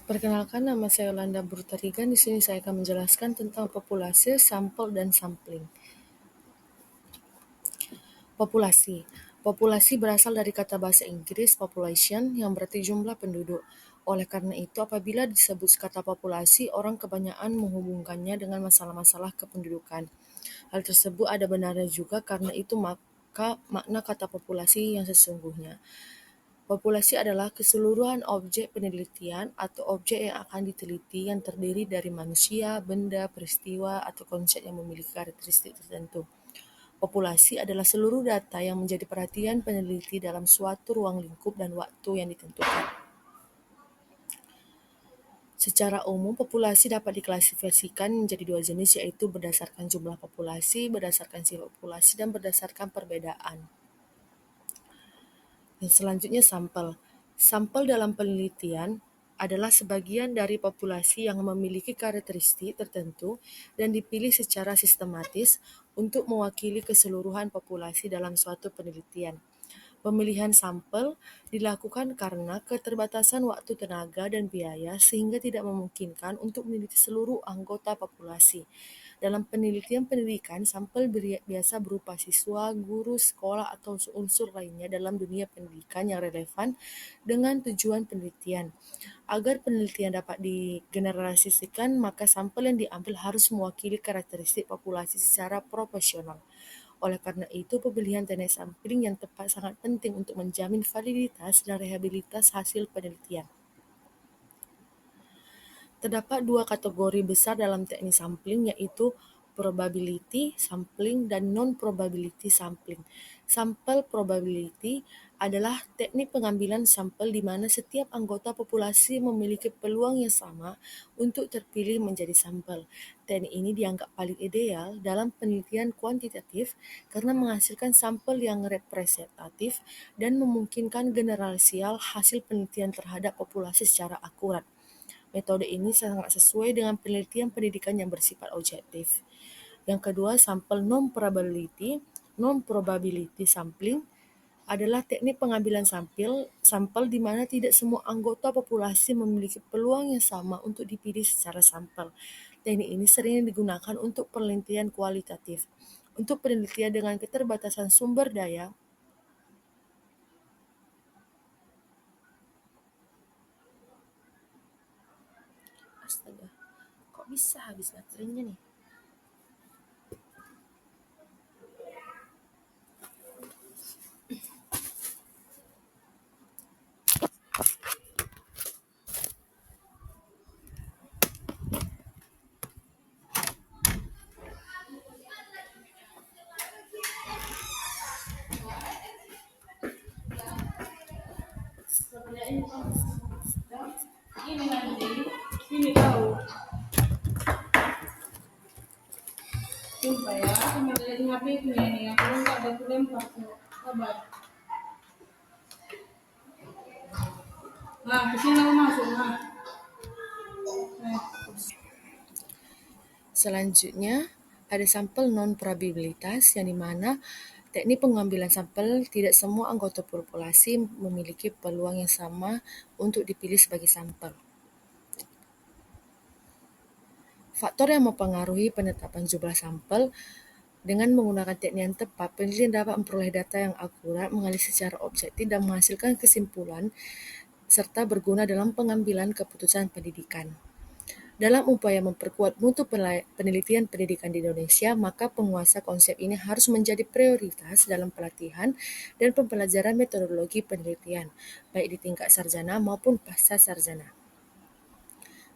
Perkenalkan, nama saya Yolanda Burtarigan. Di sini saya akan menjelaskan tentang populasi, sampel, dan sampling. Populasi. Populasi berasal dari kata bahasa Inggris population yang berarti jumlah penduduk. Oleh karena itu, apabila disebut kata populasi, orang kebanyakan menghubungkannya dengan masalah-masalah kependudukan. Hal tersebut ada benarnya juga, karena itu maka makna kata populasi yang sesungguhnya. Populasi adalah keseluruhan objek penelitian atau objek yang akan diteliti yang terdiri dari manusia, benda, peristiwa, atau konsep yang memiliki karakteristik tertentu. Populasi adalah seluruh data yang menjadi perhatian peneliti dalam suatu ruang lingkup dan waktu yang ditentukan. Secara umum, populasi dapat diklasifikasikan menjadi dua jenis, yaitu berdasarkan jumlah populasi, berdasarkan sifat populasi, dan berdasarkan perbedaan. Yang selanjutnya sampel. Sampel dalam penelitian adalah sebagian dari populasi yang memiliki karakteristik tertentu dan dipilih secara sistematis untuk mewakili keseluruhan populasi dalam suatu penelitian. Pemilihan sampel dilakukan karena keterbatasan waktu, tenaga, dan biaya sehingga tidak memungkinkan untuk meneliti seluruh anggota populasi. Dalam penelitian pendidikan, sampel biasa berupa siswa, guru, sekolah, atau unsur lainnya dalam dunia pendidikan yang relevan dengan tujuan penelitian. Agar penelitian dapat digeneralisasikan, maka sampel yang diambil harus mewakili karakteristik populasi secara proporsional. Oleh karena itu, pemilihan teknik sampling yang tepat sangat penting untuk menjamin validitas dan reliabilitas hasil penelitian. Terdapat dua kategori besar dalam teknik sampling, yaitu probability sampling dan non-probability sampling. Sampel probability adalah teknik pengambilan sampel di mana setiap anggota populasi memiliki peluang yang sama untuk terpilih menjadi sampel. Teknik ini dianggap paling ideal dalam penelitian kuantitatif karena menghasilkan sampel yang representatif dan memungkinkan generalisasial hasil penelitian terhadap populasi secara akurat. Metode ini sangat sesuai dengan penelitian pendidikan yang bersifat objektif. Yang kedua, sampel non-probability. Non-probability sampling adalah teknik pengambilan sampel di mana tidak semua anggota populasi memiliki peluang yang sama untuk dipilih secara sampel. Teknik ini sering digunakan untuk penelitian kualitatif. Untuk penelitian dengan keterbatasan sumber daya, astaga, kok bisa habis baterainya nih? Ini nanti, ini tahu. Sumpah ya, sama dari HP ini, yang kalau nggak ada aku lempar ke kabar. Nah, kesini aku masuk, nah. Selanjutnya, ada sampel non-probabilitas, yang dimana teknik pengambilan sampel tidak semua anggota populasi memiliki peluang yang sama untuk dipilih sebagai sampel. Faktor yang mempengaruhi penetapan jumlah sampel. Dengan menggunakan teknik yang tepat, peneliti dapat memperoleh data yang akurat, menganalisis secara objektif, dan menghasilkan kesimpulan serta berguna dalam pengambilan keputusan pendidikan. Dalam upaya memperkuat mutu penelitian pendidikan di Indonesia, maka penguasa konsep ini harus menjadi prioritas dalam pelatihan dan pembelajaran metodologi penelitian, baik di tingkat sarjana maupun pasca sarjana.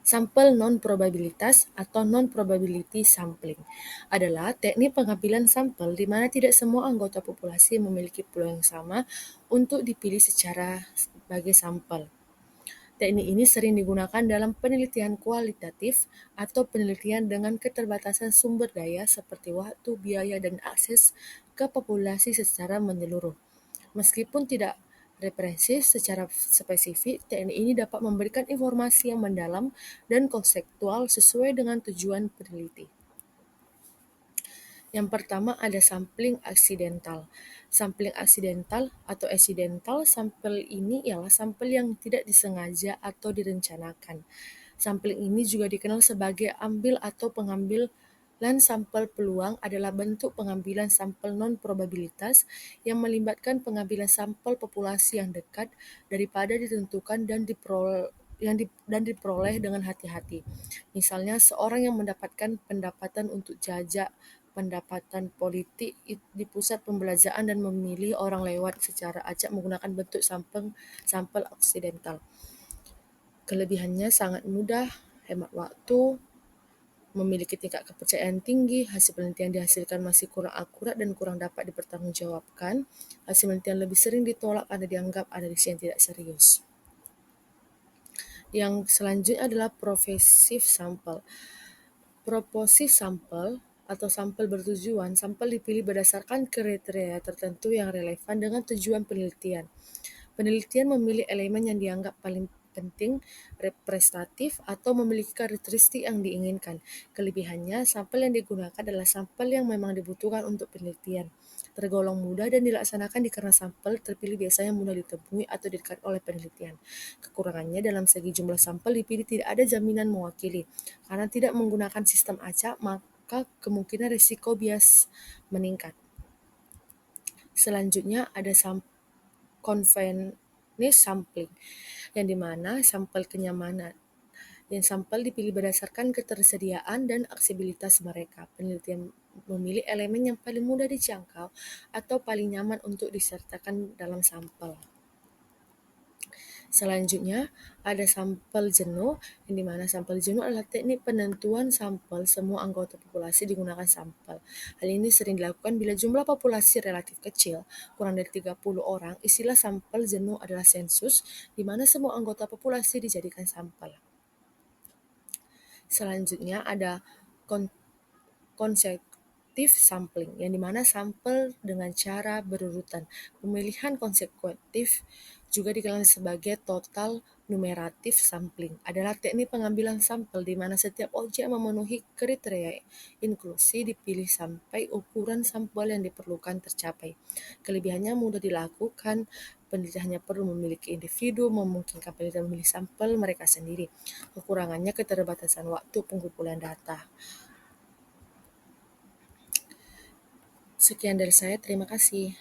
Sampel non-probabilitas atau non-probability sampling adalah teknik pengambilan sampel di mana tidak semua anggota populasi memiliki peluang yang sama untuk dipilih sebagai sampel. Teknik ini sering digunakan dalam penelitian kualitatif atau penelitian dengan keterbatasan sumber daya seperti waktu, biaya, dan akses ke populasi secara menyeluruh. Meskipun tidak represif secara spesifik, teknik ini dapat memberikan informasi yang mendalam dan konseptual sesuai dengan tujuan peneliti. Yang pertama ada sampling aksidental. Sampling aksidental atau accidental sampel ini ialah sampel yang tidak disengaja atau direncanakan. Sampling ini juga dikenal sebagai ambil atau pengambilan sampel peluang adalah bentuk pengambilan sampel non-probabilitas yang melibatkan pengambilan sampel populasi yang dekat daripada ditentukan dan diperoleh dengan hati-hati. Misalnya, seorang yang mendapatkan pendapatan untuk jajak pendapatan politik di pusat pembelajaran dan memilih orang lewat secara acak menggunakan bentuk sampel aksidental. Kelebihannya sangat mudah, hemat waktu, memiliki tingkat kepercayaan tinggi, hasil penelitian dihasilkan masih kurang akurat dan kurang dapat dipertanggungjawabkan, hasil penelitian lebih sering ditolak karena dianggap analisis yang tidak serius. Yang selanjutnya adalah profesif sampel. Proposif sampel atau sampel bertujuan, sampel dipilih berdasarkan kriteria tertentu yang relevan dengan tujuan penelitian. Penelitian memilih elemen yang dianggap paling penting, representatif, atau memiliki karakteristik yang diinginkan. Kelebihannya, sampel yang digunakan adalah sampel yang memang dibutuhkan untuk penelitian. Tergolong mudah dan dilaksanakan karena sampel terpilih biasanya mudah ditemui atau didekat oleh penelitian. Kekurangannya dalam segi jumlah sampel dipilih tidak ada jaminan mewakili. Karena tidak menggunakan sistem acak, maka kemungkinan risiko bias meningkat. Selanjutnya ada convenience sampling, yang dimana sampel kenyamanan. Yang sampel dipilih berdasarkan ketersediaan dan aksesibilitas mereka. Penelitian memilih elemen yang paling mudah dijangkau atau paling nyaman untuk disertakan dalam sampel. Selanjutnya ada sampel jenuh, yang dimana sampel jenuh adalah teknik penentuan sampel semua anggota populasi digunakan sampel. Hal ini sering dilakukan bila jumlah populasi relatif kecil, kurang dari 30 orang. Istilah sampel jenuh adalah sensus, di mana semua anggota populasi dijadikan sampel. Selanjutnya ada konsekutif sampling, yang dimana sampel dengan cara berurutan. Pemilihan konsekutif juga dikenal sebagai total numeratif sampling, adalah teknik pengambilan sampel di mana setiap objek memenuhi kriteria inklusi dipilih sampai ukuran sampel yang diperlukan tercapai. Kelebihannya mudah dilakukan, peneliti hanya perlu memiliki individu, memungkinkan peneliti memilih sampel mereka sendiri. Kekurangannya keterbatasan waktu pengumpulan data. Sekian dari saya, terima kasih.